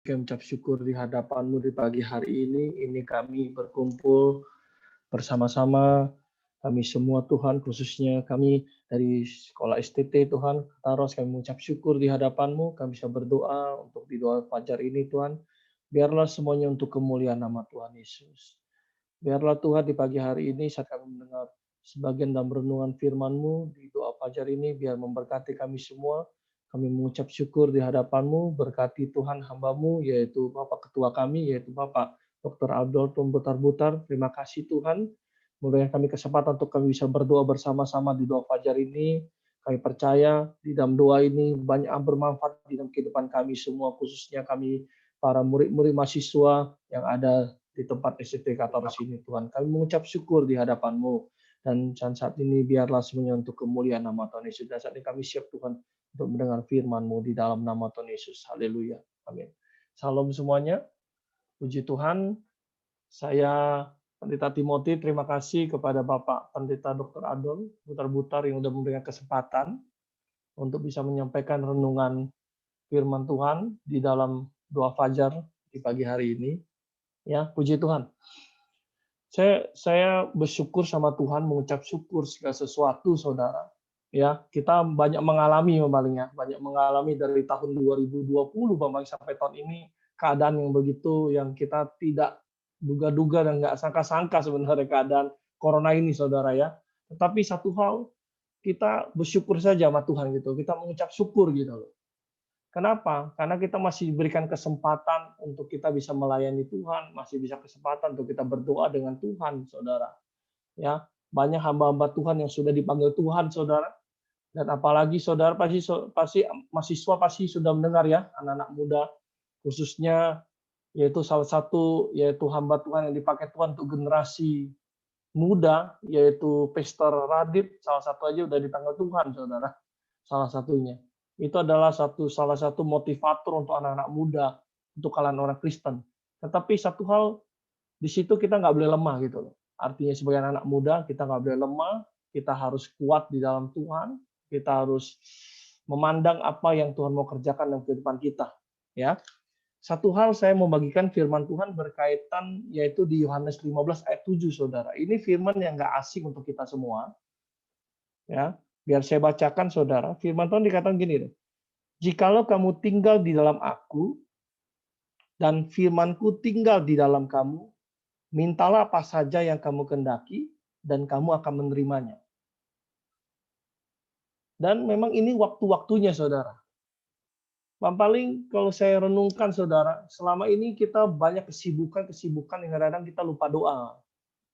Kami ucap syukur di hadapan-Mu di pagi hari ini. Ini kami berkumpul bersama-sama, kami semua Tuhan, khususnya kami dari sekolah STT Tuhan, Taros, kami mengucap syukur di hadapan-Mu, kami bisa berdoa untuk di doa fajar ini Tuhan. Biarlah semuanya untuk kemuliaan nama Tuhan Yesus. Biarlah Tuhan di pagi hari ini saat kami mendengar sebagian dalam renungan firman-Mu di doa fajar ini, biar memberkati kami semua. Kami mengucap syukur di hadapan-Mu, berkati Tuhan hamba-Mu, yaitu Bapak Ketua kami, yaitu Bapak Dr. Abdul Butar-Butar. Terima kasih Tuhan, memberikan kami kesempatan untuk kami bisa berdoa bersama-sama di doa fajar ini. Kami percaya di dalam doa ini banyak yang bermanfaat di dalam kehidupan kami semua, khususnya kami para murid-murid mahasiswa yang ada di tempat STT Kataros ini Tuhan. Kami mengucap syukur di hadapan-Mu. Dan saat ini biarlah semuanya untuk kemuliaan nama Tuhan Yesus. Dan saat ini kami siap Tuhan untuk mendengar firman-Mu di dalam nama Tuhan Yesus. Haleluya. Amin. Salam semuanya. Puji Tuhan. Saya Pendeta Timothy, terima kasih kepada Bapak Pendeta Dr. Adol Butar-Butar yang sudah memberikan kesempatan untuk bisa menyampaikan renungan firman Tuhan di dalam doa fajar di pagi hari ini. Ya, puji Tuhan. Saya bersyukur sama Tuhan, mengucap syukur segala sesuatu, saudara. Ya, kita banyak mengalami banyak mengalami dari tahun 2020 sampai tahun ini keadaan yang begitu yang kita tidak duga-duga dan nggak sangka-sangka sebenarnya keadaan corona ini, saudara ya. Tetapi satu hal kita bersyukur saja sama Tuhan gitu. Kita mengucap syukur gitu loh. Kenapa? Karena kita masih diberikan kesempatan untuk kita bisa melayani Tuhan, masih bisa kesempatan untuk kita berdoa dengan Tuhan, saudara. Ya, banyak hamba-hamba Tuhan yang sudah dipanggil Tuhan, saudara. Dan apalagi saudara pasti mahasiswa pasti sudah mendengar ya, anak-anak muda, khususnya yaitu salah satu yaitu hamba Tuhan yang dipakai Tuhan untuk generasi muda, yaitu Pastor Radit, salah satu aja udah dipanggil Tuhan, saudara. Salah satunya. Itu adalah salah satu motivator untuk anak-anak muda, untuk kalian orang Kristen. Tetapi satu hal, di situ kita nggak boleh lemah gitu loh. Artinya sebagai anak muda, kita nggak boleh lemah, kita harus kuat di dalam Tuhan, kita harus memandang apa yang Tuhan mau kerjakan dalam kehidupan kita. Ya. Satu hal saya mau bagikan firman Tuhan berkaitan yaitu di Yohanes 15 ayat 7, saudara. Ini firman yang nggak asing untuk kita semua. Ya, biar saya bacakan, saudara. Firman Tuhan dikatakan gini, jikalau kamu tinggal di dalam aku, dan firman-Ku tinggal di dalam kamu, mintalah apa saja yang kamu kehendaki, dan kamu akan menerimanya. Dan memang ini waktu-waktunya, saudara. Paling kalau saya renungkan, saudara, selama ini kita banyak kesibukan yang kadang-kadang kita lupa doa.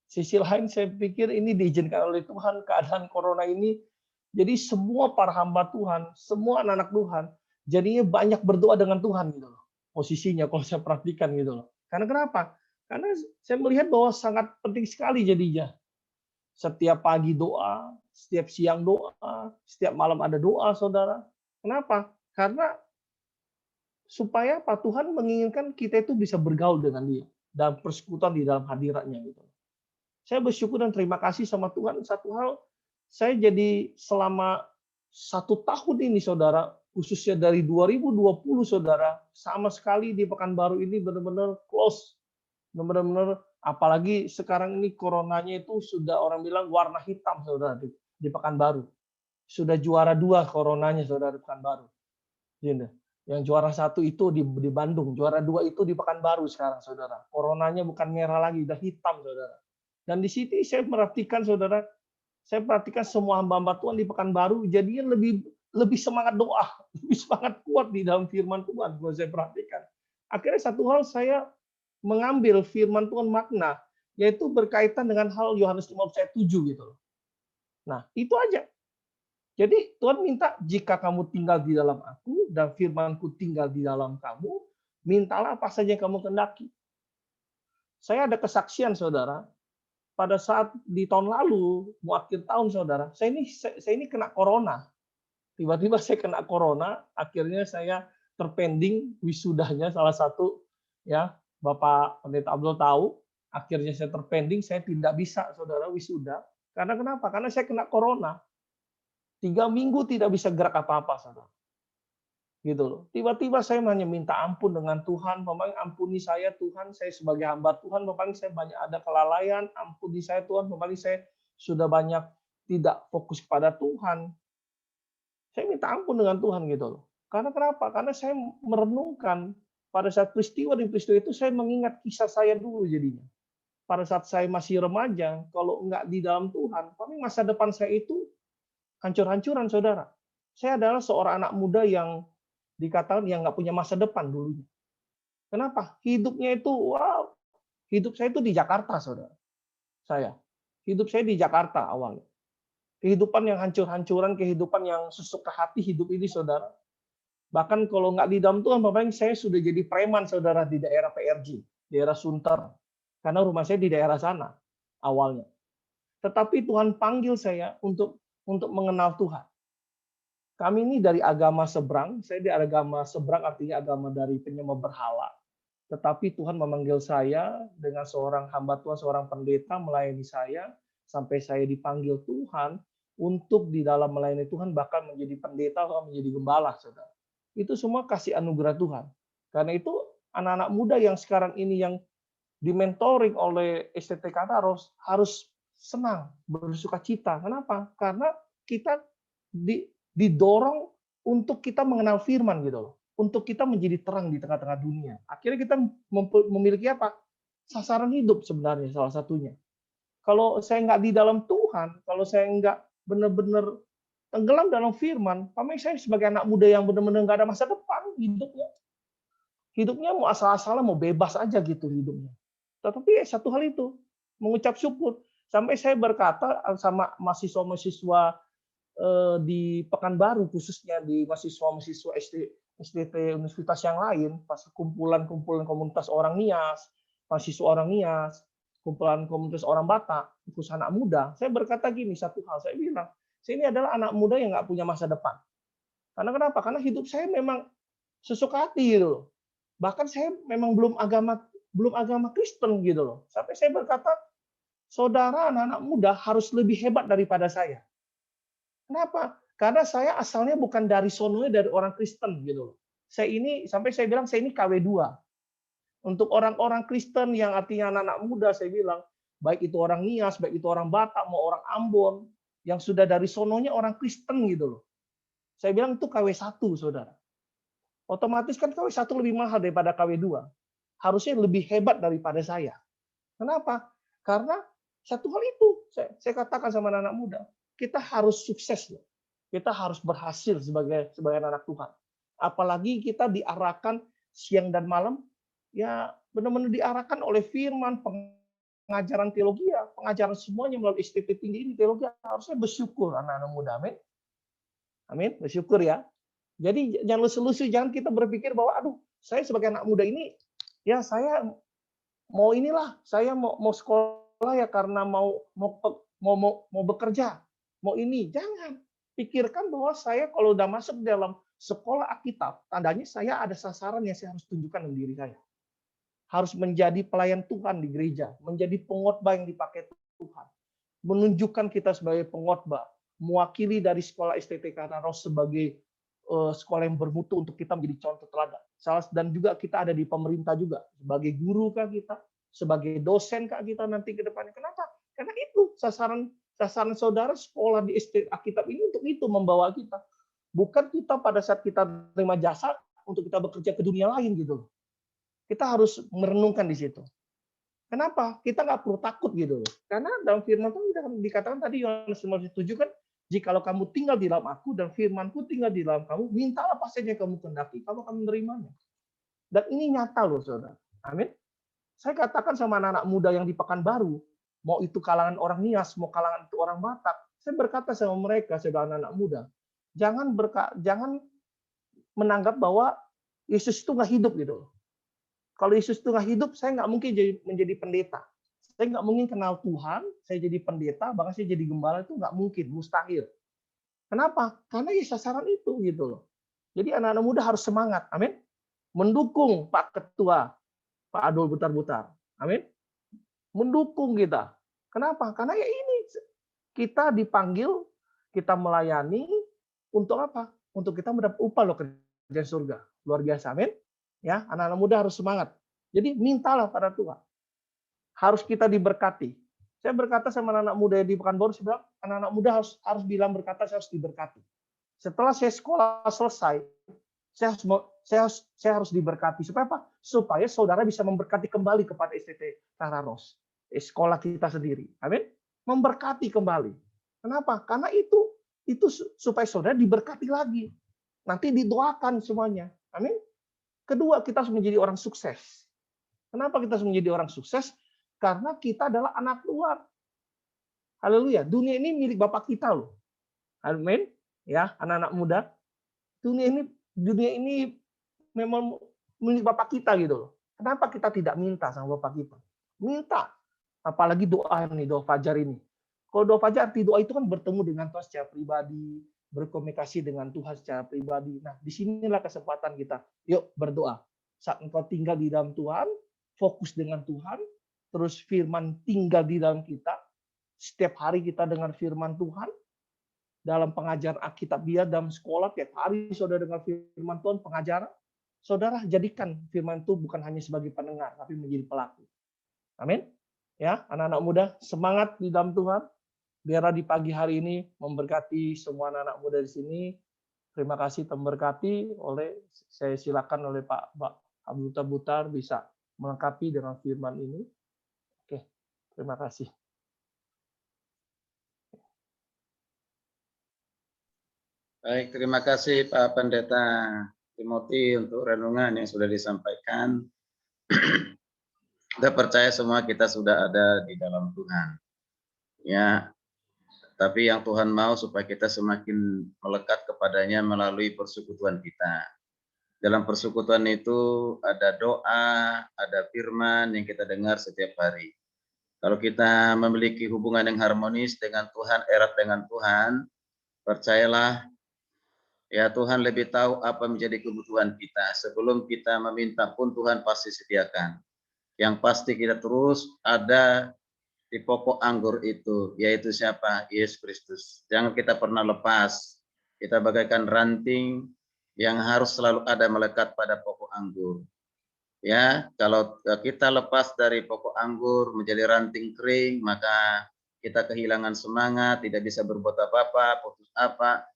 Sisi lain saya pikir ini diizinkan oleh Tuhan, keadaan corona ini. Jadi semua para hamba Tuhan, semua anak-anak Tuhan, jadinya banyak berdoa dengan Tuhan gitu loh. Posisinya kalau saya perhatikan gitu loh. Karena kenapa? Karena saya melihat bahwa sangat penting sekali jadinya. Setiap pagi doa, setiap siang doa, setiap malam ada doa, saudara. Kenapa? Karena supaya Pak Tuhan menginginkan kita itu bisa bergaul dengan Dia dan persekutuan di dalam hadiratnya gitu. Saya bersyukur dan terima kasih sama Tuhan. Satu hal, saya jadi selama 1 tahun ini, saudara, khususnya dari 2020, saudara, sama sekali di Pekanbaru ini benar-benar close. Benar-benar, apalagi sekarang ini coronanya itu sudah orang bilang warna hitam, saudara, di Pekanbaru. Sudah juara 2 coronanya, saudara, di Pekanbaru. Yang juara 1 itu di Bandung, juara 2 itu di Pekanbaru sekarang, saudara. Coronanya bukan merah lagi, udah hitam, saudara. Dan di sini saya perhatikan, saudara, saya perhatikan semua hamba-hamba Tuhan di Pekanbaru jadinya lebih semangat doa, lebih semangat kuat di dalam firman Tuhan. Kalau saya perhatikan, akhirnya satu hal saya mengambil firman Tuhan makna, yaitu berkaitan dengan hal Yohanes 15 ayat 7 gitu loh. Nah, itu aja. Jadi Tuhan minta, jika kamu tinggal di dalam aku dan firman-Ku tinggal di dalam kamu, mintalah apa saja yang kamu kehendaki. Saya ada kesaksian, saudara. Pada saat di tahun lalu, mau akhir tahun, saudara, saya ini kena corona. Tiba-tiba saya kena corona, akhirnya saya terpending wisudanya salah satu, ya, Bapak Pendeta Abdul tahu, akhirnya saya terpending, saya tidak bisa, saudara, wisuda. Karena kenapa? Karena saya kena corona. 3 minggu tidak bisa gerak apa-apa, saudara. gitu loh. Tiba-tiba saya hanya minta ampun dengan Tuhan, Bapak ampuni saya Tuhan, saya sebagai hamba Tuhan, Bapak saya banyak ada kelalaian, ampuni saya Tuhan, Bapak saya sudah banyak tidak fokus kepada Tuhan. Saya minta ampun dengan Tuhan gitu loh. Karena kenapa? Karena saya merenungkan pada saat peristiwa di peristiwa itu saya mengingat kisah saya dulu jadinya. Pada saat saya masih remaja, kalau enggak di dalam Tuhan, paling masa depan saya itu hancur-hancuran, saudara. Saya adalah seorang anak muda yang dikatakan yang nggak punya masa depan dulunya. Kenapa? Hidupnya itu, wow, hidup saya itu di Jakarta, saudara. Hidup saya di Jakarta awalnya. Kehidupan yang hancur-hancuran, kehidupan yang susuk ke hati hidup ini, saudara. Bahkan kalau nggak di dalam Tuhan, Bapak, saya sudah jadi preman, saudara, di daerah PRJ, daerah Sunter. Karena rumah saya di daerah sana awalnya. Tetapi Tuhan panggil saya untuk mengenal Tuhan. Kami ini dari agama seberang, saya di agama seberang artinya agama dari penyembah berhala. Tetapi Tuhan memanggil saya dengan seorang hamba Tuhan, seorang pendeta melayani saya, sampai saya dipanggil Tuhan untuk di dalam melayani Tuhan bahkan menjadi pendeta atau menjadi gembala, saudara. Itu semua kasih anugerah Tuhan. Karena itu anak-anak muda yang sekarang ini yang dimentoring oleh STT Kataros harus senang, bersuka cita. Kenapa? Karena kita didorong untuk kita mengenal firman gitu loh. Untuk kita menjadi terang di tengah-tengah dunia. Akhirnya kita memiliki apa? Sasaran hidup sebenarnya salah satunya. Kalau saya nggak di dalam Tuhan, kalau saya nggak benar-benar tenggelam dalam firman, paling saya sebagai anak muda yang benar-benar nggak ada masa depan hidupnya. Hidupnya mau asal-asalan, mau bebas aja gitu hidupnya. Tetapi satu hal itu, mengucap syukur. Sampai saya berkata sama mahasiswa-mahasiswa di Pekanbaru, khususnya di mahasiswa-mahasiswa SDT universitas yang lain, pas kumpulan-kumpulan komunitas orang Nias, mahasiswa orang Nias, kumpulan komunitas orang Batak, khusus anak muda, saya berkata gini, satu hal, saya bilang, saya ini adalah anak muda yang nggak punya masa depan. Karena kenapa? Karena hidup saya memang sesuka hati gitu loh. Bahkan saya memang belum agama Kristen gitu loh. Sampai saya berkata, saudara anak-anak muda harus lebih hebat daripada saya. Kenapa? Karena saya asalnya bukan dari sononya dari orang Kristen gitu loh. Sampai saya bilang saya ini KW2. Untuk orang-orang Kristen yang artinya anak-anak muda saya bilang, baik itu orang Nias, baik itu orang Batak, mau orang Ambon, yang sudah dari sononya orang Kristen gitu loh. Saya bilang itu KW1, saudara. Otomatis kan KW1 lebih mahal daripada KW2. Harusnya lebih hebat daripada saya. Kenapa? Karena satu hal itu, saya katakan sama anak-anak muda, kita harus sukses loh. Kita harus berhasil sebagai anak Tuhan. Apalagi kita diarahkan siang dan malam, ya benar-benar diarahkan oleh firman, pengajaran teologi, ya, pengajaran semuanya melalui STT tinggi ini teologi. Harusnya bersyukur anak-anak muda, amin. Amin, bersyukur ya. Jadi jangan lusu-lusu, jangan kita berpikir bahwa aduh, saya sebagai anak muda ini ya saya saya mau sekolah ya karena mau bekerja, mau ini. Jangan. Pikirkan bahwa saya kalau udah masuk dalam sekolah Alkitab, tandanya saya ada sasaran yang saya harus tunjukkan dalam diri saya. Harus menjadi pelayan Tuhan di gereja, menjadi pengkhotbah yang dipakai Tuhan. Menunjukkan kita sebagai pengkhotbah, mewakili dari sekolah STT Kataros sebagai sekolah yang bermutu untuk kita menjadi contoh teladan. Dan juga kita ada di pemerintah juga, sebagai guru kah kita, sebagai dosen kah kita nanti ke depannya. Kenapa? Karena itu sasaran saudara sekolah di STT Alkitab ini untuk itu membawa kita. Bukan kita pada saat kita terima jasa untuk kita bekerja ke dunia lain gitu. Kita harus merenungkan di situ. Kenapa? Kita nggak perlu takut gitu loh. Karena dalam firman Tuhan dikatakan tadi Yohanes 5:7 kan, jikalau kamu tinggal di dalam aku dan firmanku tinggal di dalam kamu, mintalah apa saja yang kamu kehendaki, kamu akan menerimanya. Dan ini nyata loh, saudara. Amin. Saya katakan sama anak-anak muda yang di Pekanbaru, mau itu kalangan orang Nias, mau kalangan itu orang Batak, saya berkata sama mereka, saudara anak-anak muda, jangan menganggap bahwa Yesus itu nggak hidup gitu loh. Kalau Yesus itu nggak hidup, saya nggak mungkin menjadi pendeta. Saya nggak mungkin kenal Tuhan, saya jadi pendeta, bahkan saya jadi gembala itu nggak mungkin, mustahil. Kenapa? Karena ya sasaran itu gitu loh. Jadi anak-anak muda harus semangat, amin. Mendukung Pak Ketua, Pak Adol Butar-Butar, amin. Mendukung kita. Kenapa? Karena ya ini kita dipanggil, kita melayani untuk apa? Untuk kita mendapat upah loh kerajaan surga. Luar biasa, amin. Ya, anak-anak muda harus semangat. Jadi mintalah pada Tuhan. Harus kita diberkati. Saya berkata sama anak-anak muda di Pekanbaru, saya bilang, anak-anak muda harus bilang berkata, saya harus diberkati. Setelah saya sekolah selesai, saya harus diberkati. Supaya apa? Supaya saudara bisa memberkati kembali kepada STT Tararos. Sekolah kita sendiri. Amin. Memberkati kembali. Kenapa? Karena itu supaya saudara diberkati lagi. Nanti didoakan semuanya. Amin. Kedua, kita harus menjadi orang sukses. Kenapa kita harus menjadi orang sukses? Karena kita adalah anak Tuhan. Haleluya. Dunia ini milik Bapak kita loh. Amin. Ya, anak-anak muda. Dunia ini memang milik Bapak kita gitu loh. Kenapa kita tidak minta sama Bapak kita? Minta. Apalagi doa nih, doa fajar ini. Kalau doa fajar, arti doa itu kan bertemu dengan Tuhan secara pribadi, berkomunikasi dengan Tuhan secara pribadi. Nah, disinilah kesempatan kita. Yuk berdoa. Saat engkau tinggal di dalam Tuhan, fokus dengan Tuhan, terus firman tinggal di dalam kita. Setiap hari kita dengar firman Tuhan. Dalam pengajaran Alkitabiah dalam sekolah, tiap hari saudara dengar firman Tuhan, pengajaran. Saudara jadikan firman itu bukan hanya sebagai pendengar, tapi menjadi pelaku. Amin. Ya, anak-anak muda, semangat di dalam Tuhan. Biarlah di pagi hari ini memberkati semua anak-anak muda di sini. Terima kasih terberkati saya silakan oleh Pak Abdul Butar bisa melengkapi dengan firman ini. Oke, terima kasih. Baik, terima kasih Pak Pendeta Timothy untuk renungan yang sudah disampaikan. Kita percaya semua kita sudah ada di dalam Tuhan. Ya, tapi yang Tuhan mau supaya kita semakin melekat kepadanya melalui persekutuan kita. Dalam persekutuan itu ada doa, ada firman yang kita dengar setiap hari. Kalau kita memiliki hubungan yang harmonis dengan Tuhan, erat dengan Tuhan, percayalah, ya Tuhan lebih tahu apa menjadi kebutuhan kita. Sebelum kita meminta pun Tuhan pasti sediakan. Yang pasti kita terus ada di pokok anggur itu, yaitu siapa? Yesus Kristus. Jangan kita pernah lepas. Kita bagaikan ranting yang harus selalu ada melekat pada pokok anggur. Ya, kalau kita lepas dari pokok anggur menjadi ranting kering, maka kita kehilangan semangat, tidak bisa berbuat apa-apa,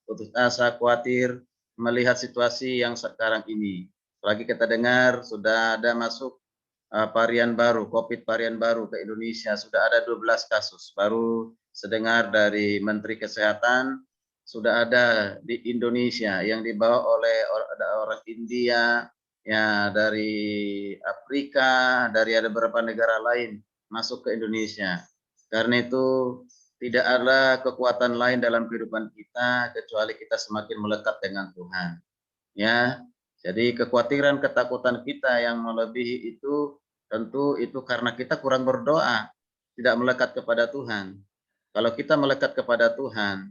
putus asa, khawatir melihat situasi yang sekarang ini. Lagi kita dengar sudah ada masuk varian baru, COVID varian baru ke Indonesia, sudah ada 12 kasus. Baru sedengar dari Menteri Kesehatan, sudah ada di Indonesia yang dibawa oleh orang India, ya dari Afrika, dari ada beberapa negara lain masuk ke Indonesia. Karena itu tidak ada kekuatan lain dalam kehidupan kita kecuali kita semakin melekat dengan Tuhan. Ya, jadi kekhawatiran, ketakutan kita yang melebihi itu tentu itu karena kita kurang berdoa, tidak melekat kepada Tuhan. Kalau kita melekat kepada Tuhan,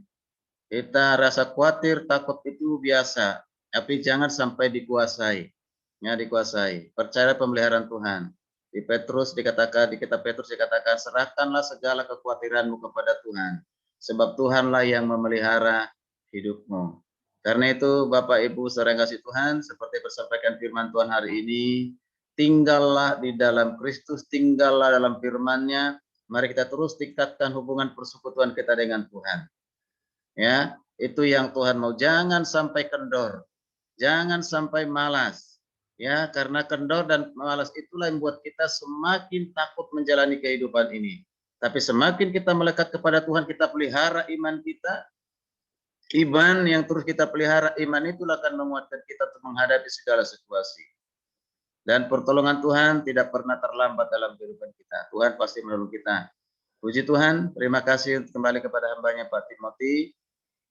kita rasa khawatir, takut itu biasa, tapi jangan sampai dikuasai. Ya, dikuasai. Percaya pemeliharaan Tuhan. Di kitab Petrus dikatakan, serahkanlah segala kekhawatiranmu kepada Tuhan, sebab Tuhanlah yang memelihara hidupmu. Karena itu Bapak Ibu saudara kasih Tuhan, seperti bersampaikan firman Tuhan hari ini, tinggallah di dalam Kristus, tinggallah dalam firman-Nya. Mari kita terus tingkatkan hubungan persekutuan kita dengan Tuhan. Ya, itu yang Tuhan mau. Jangan sampai kendor, jangan sampai malas. Ya, karena kendor dan malas itulah yang membuat kita semakin takut menjalani kehidupan ini. Tapi semakin kita melekat kepada Tuhan, kita pelihara iman kita. Iman yang terus kita pelihara, iman itulah akan menguatkan kita untuk menghadapi segala situasi. Dan pertolongan Tuhan tidak pernah terlambat dalam kehidupan kita. Tuhan pasti menolong kita. Puji Tuhan, terima kasih kembali kepada hambanya Pak Timothy.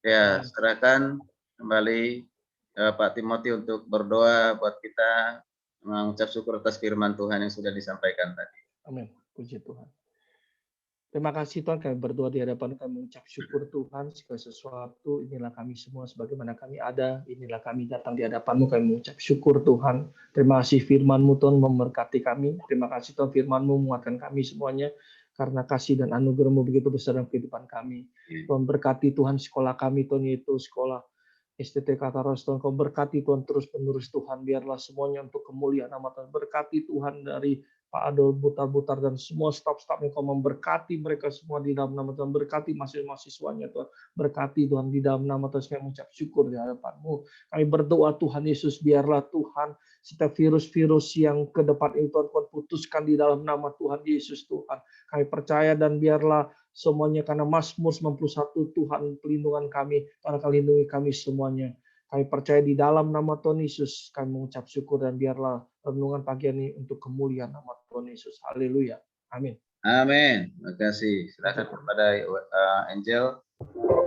Ya, serahkan kembali Pak Timothy untuk berdoa buat kita, mengucap syukur atas firman Tuhan yang sudah disampaikan tadi. Amin. Puji Tuhan. Terima kasih Tuhan, kami berdoa di hadapan kami mengucap syukur Tuhan segala sesuatu. Inilah kami semua sebagaimana kami ada. Inilah kami datang di hadapan-Mu, kami mengucap syukur Tuhan. Terima kasih firman-Mu Tuhan memberkati kami. Terima kasih Tuhan firman-Mu menguatkan kami semuanya. Karena kasih dan anugerah-Mu begitu besar dalam kehidupan kami. Tuhan berkati Tuhan sekolah kami Tuhan, yaitu sekolah STT Kata Ros Tuhan, Kau berkati Tuhan terus penerus Tuhan, biarlah semuanya untuk kemuliaan nama Tuhan. Berkati Tuhan dari Pak Adol Butar-Butar dan semua staf-stafnya, Kau memberkati mereka semua di dalam nama Tuhan. Berkati mahasiswanya Tuhan, berkati Tuhan di dalam nama Tuhan. Kami mengucap syukur di hadapan-Mu. Kami berdoa Tuhan Yesus, biarlah Tuhan setiap virus-virus yang ke depan itu Tuhan, Kau putuskan di dalam nama Tuhan Yesus Tuhan. Kami percaya dan biarlah semuanya karena Mazmur 91 Tuhan pelindungan kami, Tuhan akan lindungi kami semuanya. Kami percaya di dalam nama Tuhan Yesus, kami mengucap syukur dan biarlah renungan pagi ini untuk kemuliaan nama Tuhan Yesus. Haleluya. Amin. Amin. Terima kasih. Silakan kepada Angel.